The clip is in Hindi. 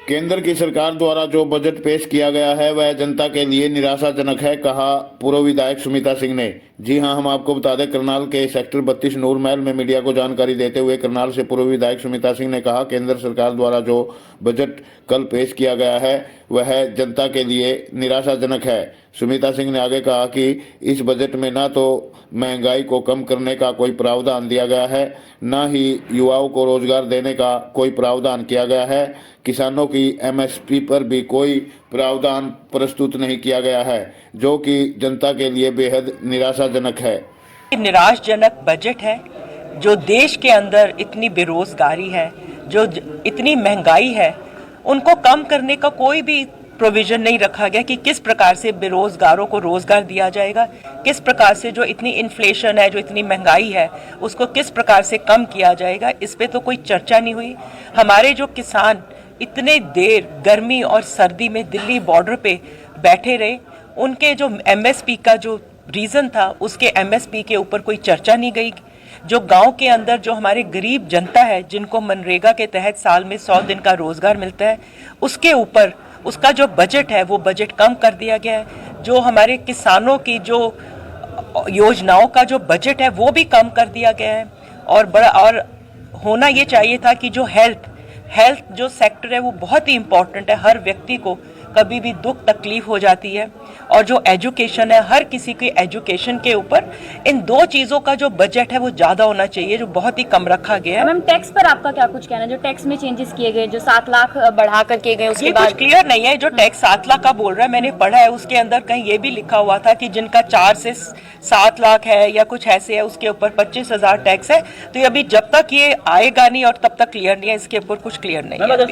केंद्र की सरकार द्वारा जो बजट पेश किया गया है वह जनता के लिए निराशाजनक है, कहा पूर्व विधायक सुमिता सिंह ने। जी हां, हम आपको बता दें, करनाल के सेक्टर 32 नूर महल में मीडिया को जानकारी देते हुए करनाल से पूर्व विधायक सुमिता सिंह ने कहा, केंद्र सरकार द्वारा जो बजट कल पेश किया गया है वह जनता के लिए निराशाजनक है। सुमिता सिंह ने आगे कहा कि इस बजट में न तो महंगाई को कम करने का कोई प्रावधान दिया गया है, न ही युवाओं को रोजगार देने का कोई प्रावधान किया गया है। किसानों की एमएसपी पर भी कोई प्रावधान प्रस्तुत नहीं किया गया है, जो कि जनता के लिए बेहद निराशाजनक है। निराशाजनक बजट है। जो देश के अंदर इतनी बेरोजगारी है, जो इतनी महंगाई है, उनको कम करने का कोई भी प्रोविजन नहीं रखा गया कि किस प्रकार से बेरोजगारों को रोजगार दिया जाएगा, किस प्रकार से जो इतनी इन्फ्लेशन है, जो इतनी महंगाई है, उसको किस प्रकार से कम किया जाएगा, इस पे तो कोई चर्चा नहीं हुई। हमारे जो किसान इतने देर गर्मी और सर्दी में दिल्ली बॉर्डर पे बैठे रहे, उनके जो एमएसपी का जो रीज़न था, उसके एमएसपी के ऊपर कोई चर्चा नहीं गई। जो गांव के अंदर जो हमारे गरीब जनता है, जिनको मनरेगा के तहत साल में 100 दिन का रोजगार मिलता है, उसके ऊपर उसका जो बजट है वो बजट कम कर दिया गया है। जो हमारे किसानों की जो योजनाओं का जो बजट है वो भी कम कर दिया गया है। और होना ये चाहिए था कि जो हेल्थ जो सेक्टर है वो बहुत ही इम्पोर्टेंट है। हर व्यक्ति को कभी भी दुख तकलीफ हो जाती है, और जो एजुकेशन है, हर किसी की एजुकेशन के ऊपर इन दो चीज़ों का जो बजट है वो ज़्यादा होना चाहिए, जो बहुत ही कम रखा गया है। मैम, टैक्स पर आपका क्या कुछ कहना है? जो टैक्स में चेंजेस किए गए, जो 7 लाख बढ़ा कर किए गए, उसके बाद कुछ क्लियर नहीं है। जो टैक्स 7 लाख का बोल रहा है, मैंने पढ़ा है, उसके अंदर कहीं ये भी लिखा हुआ था कि जिनका 4 से 7 लाख है या कुछ ऐसे है, उसके ऊपर 25,000 टैक्स है। तो अभी जब तक ये आएगा नहीं और तब तक क्लियर नहीं है, इसके ऊपर कुछ क्लियर नहीं है।